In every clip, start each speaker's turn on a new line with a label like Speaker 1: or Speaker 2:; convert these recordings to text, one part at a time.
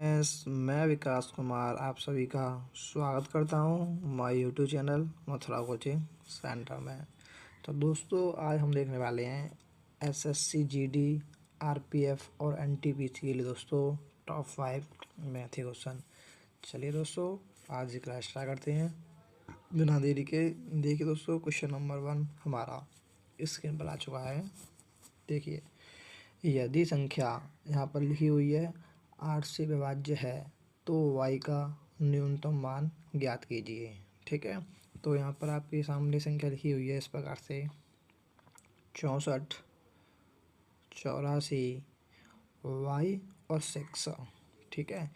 Speaker 1: मैं विकास कुमार आप सभी का स्वागत करता हूं my YouTube channel Mathura coaching centre में। तो दोस्तों आज हम देखने वाले हैं एसएससी जीडी आरपीएफ और एनटीपीसी के लिए दोस्तों टॉप 5 मैथ के क्वेश्चन। चलिए दोस्तों आज की क्लास स्टार्ट करते हैं बिना देरी के। देखिए दोस्तों क्वेश्चन नंबर 1 हमारा स्क्रीन पर आ चुका है। देखिए यदि संख्या यहाँ पर लिखी हुई है 8 से विभाज्य है तो y का न्यूनतम मान ज्ञात कीजिए। ठीक है, तो यहाँ पर आपके सामने संख्या लिखी हुई है इस प्रकार से 64, 84 y और 6। ठीक है,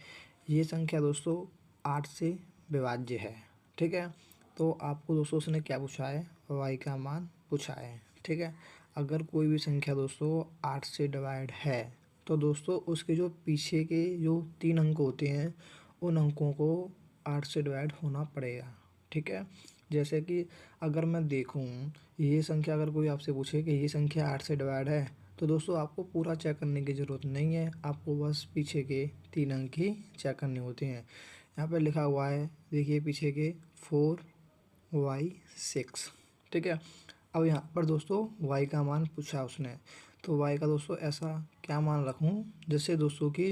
Speaker 1: ये संख्या दोस्तों 8 से विभाज्य है। ठीक है, तो आपको दोस्तों उसने क्या पूछा है, y का मान पूछा है। ठीक है, अगर कोई भी संख्या दोस्तों 8 से डिवाइड है तो दोस्तों उसके जो पीछे के जो 3 अंक होते हैं उन अंकों को 8 से डिवाइड होना पड़ेगा। ठीक है, जैसे कि अगर मैं देखूं ये संख्या, अगर कोई आपसे पूछे कि ये संख्या 8 से डिवाइड है तो दोस्तों आपको पूरा चेक करने की ज़रूरत नहीं है, आपको बस पीछे के 3 अंक ही चेक करने होते हैं। यहाँ पर लिखा हुआ है देखिए पीछे के 4y6। ठीक है, अब यहाँ पर दोस्तों y का मान पूछा उसने, तो y का दोस्तों ऐसा क्या मान रखूँ जिससे दोस्तों कि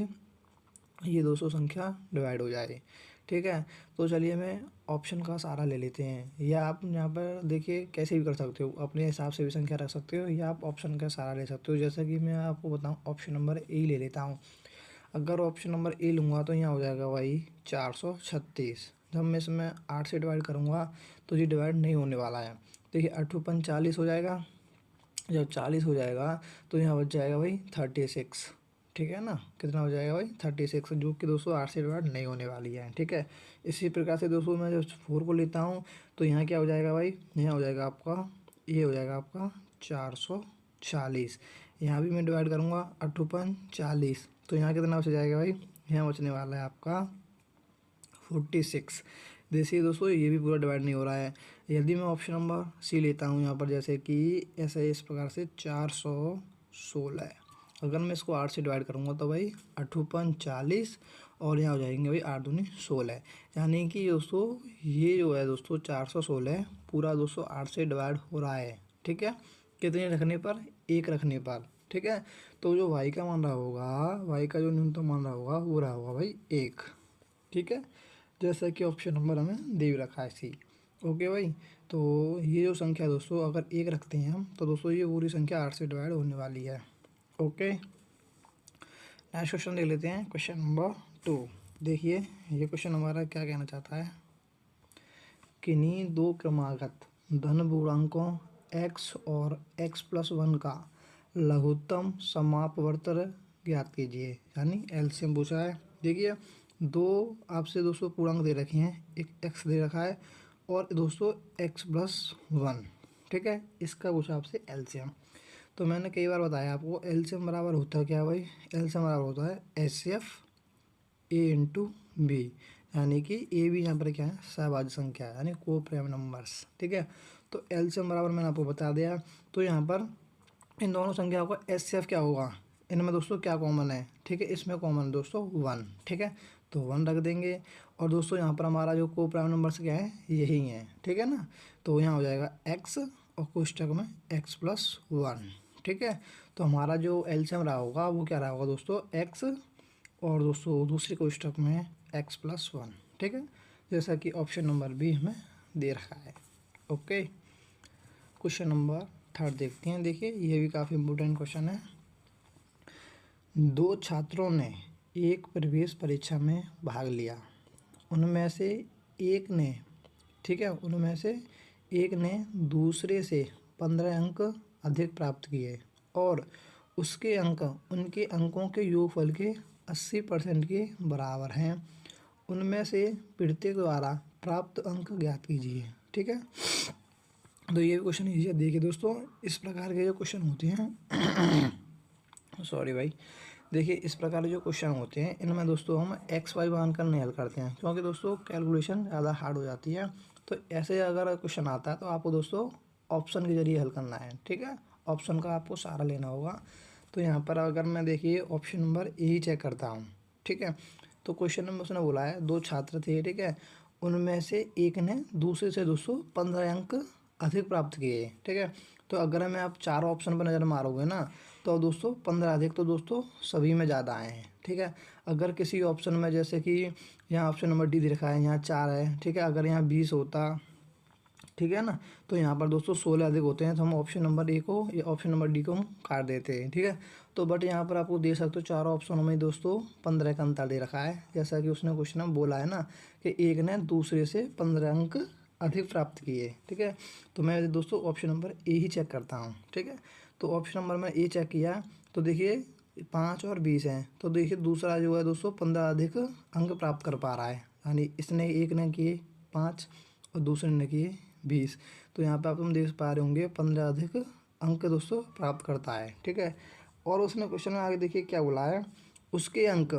Speaker 1: ये दोस्तों संख्या डिवाइड हो जाए। ठीक है, तो चलिए मैं ऑप्शन का सहारा ले लेते हैं, या आप यहाँ पर देखिए कैसे भी कर सकते हो, अपने हिसाब से भी संख्या रख सकते हो या आप ऑप्शन का सहारा ले सकते हो। जैसा कि मैं आपको बताऊँ ऑप्शन नंबर ए ले लेता हूँ। अगर ऑप्शन नंबर ए लूँगा तो यहाँ हो जाएगा भाई 436। जब मैं इसमें 8 से डिवाइड करूँगा तो ये डिवाइड नहीं होने वाला है। देखिए 8 40 हो जाएगा, जब 40 हो जाएगा तो यहाँ बच जाएगा भाई 36। ठीक है ना, कितना हो जाएगा भाई 36, जो कि दोस्तों 8 से डिवाइड नहीं होने वाली है। ठीक है, इसी प्रकार से दोस्तों मैं जब 4 को लेता हूँ तो यहाँ क्या हो जाएगा भाई, यहाँ हो जाएगा आपका, ये हो जाएगा आपका 440। यहाँ भी मैं डिवाइड करूँगा 8 40, तो यहाँ कितना बच जाएगा भाई, यहाँ बचने वाला है आपका 46। देखिए दोस्तों ये भी पूरा डिवाइड नहीं हो रहा है। यदि मैं ऑप्शन नंबर सी लेता हूँ यहाँ पर, जैसे कि ऐसे इस प्रकार से 416, अगर मैं इसको 8 से डिवाइड करूँगा तो भाई 8 40 और यहाँ हो जाएंगे भाई 8 दूनी 16। यानी कि दोस्तों ये जो है दोस्तों 416 पूरा दोस्तों 8 से डिवाइड हो रहा है। ठीक है, कितने रखने पर, 1 रखने पर। ठीक है, तो जो y का मान रहा होगा, y का जो न्यूनतम मान रहा होगा वो रहा होगा भाई 1। ठीक है, जैसा कि ऑप्शन नंबर हमें दे रखा है सी। ओके भाई, तो ये जो संख्या दोस्तों अगर 1 रखते हैं हम तो दोस्तों ये पूरी संख्या 8 से डिवाइड होने वाली है। ओके, नेक्स्ट क्वेश्चन देख लेते हैं, क्वेश्चन नंबर 2। देखिए ये क्वेश्चन हमारा क्या कहना चाहता है, किन्हीं दो क्रमागत धन पूर्णांकों x और x+1 का लघुत्तम समापवर्त ज्ञात कीजिए, यानी एलसीएम पूछा है। देखिए दो आपसे दोस्तों पूर्णांक दे रखे हैं, एक x दे रखा है और दोस्तों x+1। ठीक है, इसका पूछा आपसे एलसीएम। तो मैंने कई बार बताया आपको एलसीएम बराबर होता है क्या भाई, एलसीएम बराबर होता है एचसीएफ a/b, यानी कि ए भी यहाँ पर क्या है, सहभाज्य संख्या है, यानी को प्राइम नंबर्स। ठीक है, तो एलसीएम बराबर मैंने आपको बता दिया। तो यहाँ पर इन दोनों संख्याओं का एचसीएफ क्या होगा, इनमें दोस्तों क्या कॉमन है। ठीक है, इसमें कॉमन दोस्तों 1। ठीक है, तो 1 रख देंगे और दोस्तों यहाँ पर हमारा जो को प्राइम नंबर्स क्या है, यही है। ठीक है ना, तो यहाँ हो जाएगा x और कोष्टक में x+1। ठीक है, तो हमारा जो एलसीएम रहा होगा वो क्या रहा होगा दोस्तों, x और दोस्तों दूसरे कोष्टक में x+1। ठीक है, जैसा कि ऑप्शन नंबर बी हमें दे रखा है। ओके, क्वेश्चन नंबर 3 देखते हैं। देखिए ये भी काफ़ी इम्पोर्टेंट क्वेश्चन है। दो छात्रों ने एक प्रवेश परीक्षा में भाग लिया, उनमें से एक ने, ठीक है, उनमें से एक ने दूसरे से 15 अंक अधिक प्राप्त किए और उसके अंक उनके अंकों के योगफल के 80% के बराबर हैं। उनमें से प्रत्येक द्वारा प्राप्त अंक ज्ञात कीजिए। ठीक है, तो ये क्वेश्चन ईजी है। देखिए दोस्तों इस प्रकार के जो क्वेश्चन होते हैं सॉरी भाई, देखिए इस प्रकार के जो क्वेश्चन होते हैं इनमें दोस्तों हम एक्स वाई मानकर नहीं हल करते हैं, क्योंकि दोस्तों कैलकुलेशन ज़्यादा हार्ड हो जाती है। तो ऐसे अगर क्वेश्चन आता है तो आपको दोस्तों ऑप्शन के जरिए हल करना है। ठीक है, ऑप्शन का आपको सहारा लेना होगा। तो यहाँ पर अगर मैं देखिए ऑप्शन नंबर ए ही चेक करता हूँ। ठीक है, तो क्वेश्चन में उसने बोला है 2 छात्र थे, ठीक है, उनमें से एक ने दूसरे से दोस्तों 15 अंक अधिक प्राप्त किए, ठीक है। तो अगर हमें आप चारों ऑप्शन पर नज़र मारोगे ना, तो दोस्तों 15 अधिक तो दोस्तों सभी में ज़्यादा आए हैं, ठीक है। अगर किसी ऑप्शन में जैसे कि यहाँ ऑप्शन नंबर डी दे रखा है, यहाँ 4 है, ठीक है, अगर यहाँ 20 होता, ठीक है ना, तो यहाँ पर दोस्तों 16 अधिक होते हैं, तो हम ऑप्शन नंबर ए को या ऑप्शन नंबर डी को हम काट देते हैं, ठीक है। तो बट यहाँ पर आपको दे सकते हो चारों ऑप्शनों में दोस्तों 15 का अंतर दे रखा है, जैसा कि उसने क्वेश्चन में बोला है ना कि एक ने दूसरे से 15 अंक अधिक प्राप्त किए, ठीक है। तो मैं दोस्तों ऑप्शन नंबर ए ही चेक करता हूँ, ठीक है। तो ऑप्शन नंबर में ए चेक किया, तो देखिए 5 और 20 हैं, तो देखिए दूसरा जो है दोस्तों 15 अधिक अंक प्राप्त कर पा रहा है, यानी इसने एक ने किए 5 और दूसरे ने किए 20। तो यहाँ पे आप तुम देख पा रहे होंगे 15 अधिक अंक दोस्तों प्राप्त करता है, ठीक है। और उसने क्वेश्चन में आगे देखिए क्या बोला है, उसके अंक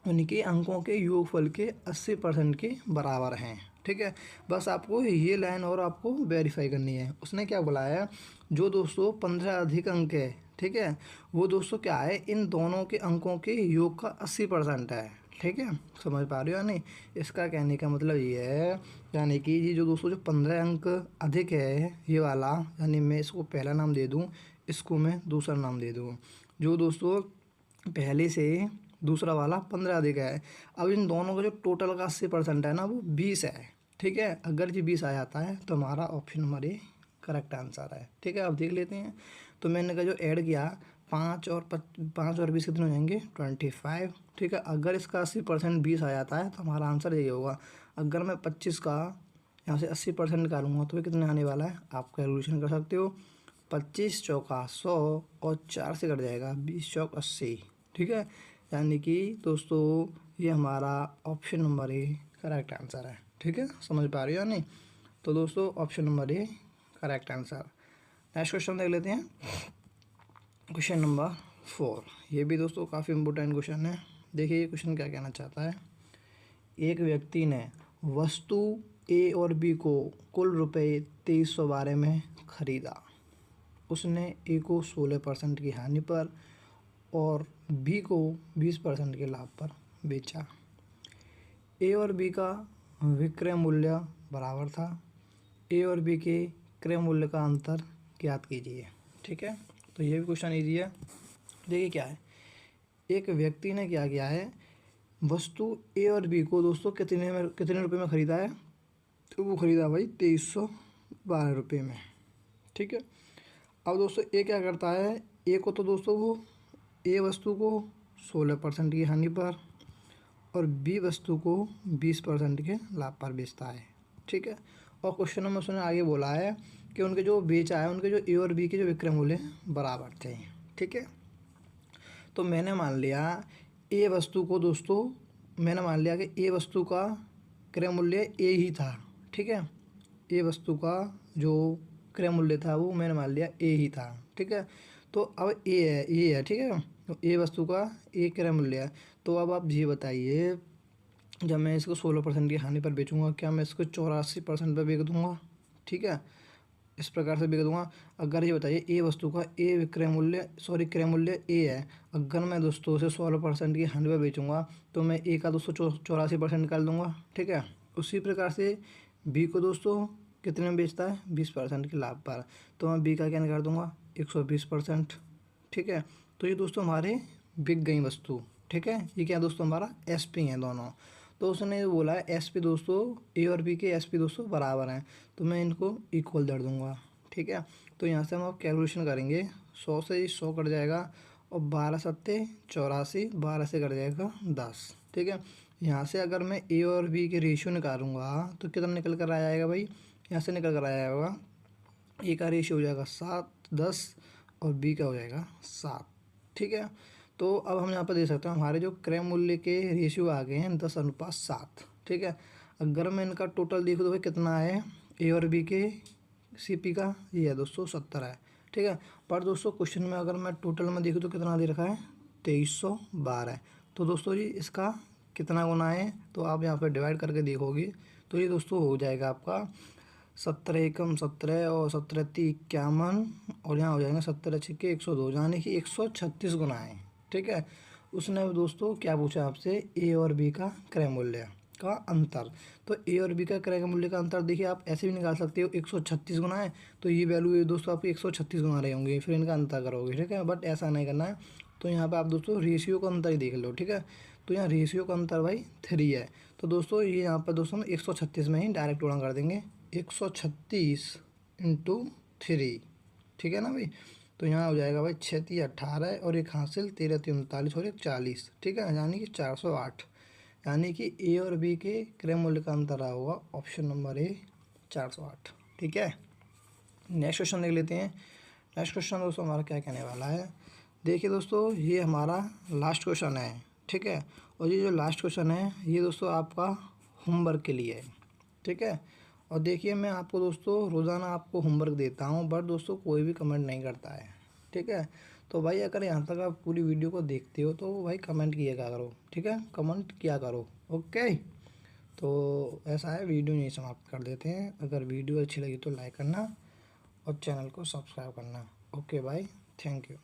Speaker 1: उनके अंकों के योगफल के 80% के बराबर हैं, ठीक है। बस आपको ये लाइन और आपको वेरीफाई करनी है। उसने क्या बोला है, जो दोस्तों 15 अधिक अंक है, ठीक है, वो दोस्तों क्या है, इन दोनों के अंकों के योग का 80% है, ठीक है। समझ पा रहे हो या नहीं? इसका कहने का मतलब ये है, यानी कि ये जो दोस्तों जो 15 अंक अधिक है ये वाला, यानी मैं इसको पहला नाम दे दूँ, इसको मैं दूसरा नाम दे दूँ। जो दोस्तों पहले से दूसरा वाला 15 अधिक है, अब इन दोनों का जो टोटल का 80% है ना वो 20 है, ठीक है। अगर ये 20 आ जाता है तो हमारा option number A correct answer है, ठीक है। अब देख लेते हैं। तो मैंने का जो ऐड किया 5 और 20 कितने हो जाएंगे 25, ठीक है। अगर इसका 80% 20 आ जाता है तो हमारा आंसर यही होगा। अगर मैं 25 का यहाँ से 80% निकालूंगा तो ये कितने आने वाला है, आप कैलकुलेशन कर सकते हो। 25 चौका 100 और 4 से कट जाएगा, 20 चौक 80, ठीक है। यानी कि दोस्तों ये हमारा option number A correct answer है, ठीक है। समझ पा रहे हो या नहीं? तो दोस्तों option number A correct answer. Next question देख लेते हैं, क्वेश्चन नंबर 4। ये भी दोस्तों काफ़ी इम्पोर्टेंट क्वेश्चन है। देखिए ये क्वेश्चन क्या कहना चाहता है, एक व्यक्ति ने वस्तु ए और बी को कुल रुपये 2312 में खरीदा। उसने ए को 16% की हानि पर और बी को 20% के लाभ पर बेचा। ए और बी का विक्रय मूल्य बराबर था। ए और बी के क्रय मूल्य का अंतर ज्ञात कीजिए, ठीक है। तो ये भी क्वेश्चन ईजी है। देखिए क्या है, एक व्यक्ति ने क्या किया है, वस्तु ए और बी को दोस्तों कितने रुपए में ख़रीदा है, तो वो ख़रीदा भाई 2312 रुपये में, ठीक है। अब दोस्तों ए क्या करता है, ए को तो दोस्तों वो ए वस्तु को 16% की हानि पर और बी वस्तु को 20% के लाभ पर बेचता है, ठीक है। और क्वेश्चन में उसने आगे बोला है कि उनके जो बेचा है, उनके जो ए और बी के जो विक्रय मूल्य बराबर थे, ठीक है। तो मैंने मान लिया ए वस्तु को दोस्तों, मैंने मान लिया कि ए वस्तु का क्रय मूल्य ए ही था, ठीक है। ए वस्तु का जो क्रय मूल्य था वो मैंने मान लिया ए ही था, ठीक है। तो अब ए है, ठीक है। तो ए वस्तु का ए क्रय मूल्य है। तो अब आप ये बताइए, जब मैं इसको 16% की हानि पर बेचूंगा, क्या मैं इसको 84% पर बेच दूंगा, ठीक है, इस प्रकार से बेच दूंगा। अगर ये बताइए ए वस्तु का ए विक्रय मूल्य क्रय मूल्य ए है, अगर मैं दोस्तों उसे 16% की हानि पर बेचूंगा तो मैं ए का दोस्तों 84% निकाल दूंगा, ठीक है। उसी प्रकार से बी को दोस्तों कितने में बेचता है, 20% के लाभ पर, तो मैं बी का क्या निकाल दूंगा 120%, ठीक है। तो ये दोस्तों हमारे बिक गई वस्तु, ठीक है। ये क्या दोस्तों हमारा एस पी हैं दोनों। तो उसने बोला है एस पी दोस्तों ए और बी के एस पी दोस्तों बराबर हैं, तो मैं इनको इक्वल दे दूँगा, ठीक है। तो यहाँ से हम अब कैलकुलेशन करेंगे, 100 से 100 कट जाएगा और 12 सत्ते 84, 12 से कट जाएगा 10, ठीक है। यहाँ से अगर मैं ए और बी के रेशियो निकालूंगा तो कितना निकल कर आ जाएगा भाई, यहाँ से निकल कर आ जाएगा ए का रेशियो हो जाएगा 7, 10 और बी का हो जाएगा 7, ठीक है। तो अब हम यहाँ पर देख सकते हैं हमारे जो क्रय मूल्य के रेशियो आ गए हैं 10:7, ठीक है। अगर मैं इनका टोटल देखूँ तो भाई कितना है, ए और बी के सीपी का ये है दोस्तों 70 है, ठीक है। पर दोस्तों क्वेश्चन में अगर मैं टोटल में देखूँ तो कितना दे रखा है 2312। तो दोस्तों जी इसका कितना गुना है, तो आप यहाँ पर डिवाइड करके देखोगे तो ये दोस्तों हो जाएगा आपका 17 एकम 17 और 17 × 51 और यहाँ हो जाएगा 17 × 6 = 102, यानी कि 136 गुना है, ठीक है। उसने दोस्तों क्या पूछा आपसे, ए और बी का क्रय मूल्य का अंतर। तो ए और बी का क्रय मूल्य का अंतर देखिए आप ऐसे भी निकाल सकते हो, 136 गुना है तो ये वैल्यू ये दोस्तों आपकी 136 गुना रहे होंगे, फिर इनका अंतर करोगे, ठीक है। बट ऐसा नहीं करना है, तो यहाँ पे आप दोस्तों रेशियो का अंतर ही देख लो, ठीक है। तो यहाँ रेशियो का अंतर भाई 3 है, तो दोस्तों ये यहाँ पर दोस्तों हम 136 में ही डायरेक्ट गुणा कर देंगे, 136 इंटू 3, ठीक है ना भाई। तो यहाँ हो जाएगा भाई 6 3 18 और एक हासिल 13 3 39 और एक 40, ठीक है, यानी कि 408। यानी कि ए और बी के क्रय मूल्य का अंतर रहा होगा ऑप्शन नंबर ए 408, ठीक है। नेक्स्ट क्वेश्चन देख लेते हैं। नेक्स्ट क्वेश्चन दोस्तों हमारा क्या कहने वाला है, देखिए दोस्तों ये हमारा लास्ट क्वेश्चन है, ठीक है। और ये जो लास्ट क्वेश्चन है ये दोस्तों आपका होमवर्क के लिए है, ठीक है। और देखिए मैं आपको दोस्तों रोज़ाना आपको होमवर्क देता हूँ, बट दोस्तों कोई भी कमेंट नहीं करता है, ठीक है। तो भाई अगर यहाँ तक आप पूरी वीडियो को देखते हो तो भाई कमेंट किया करो, ठीक है, कमेंट किया करो, ओके। तो ऐसा है, वीडियो नहीं समाप्त कर देते हैं। अगर वीडियो अच्छी लगी तो लाइक करना और चैनल को सब्सक्राइब करना, ओके भाई, थैंक यू।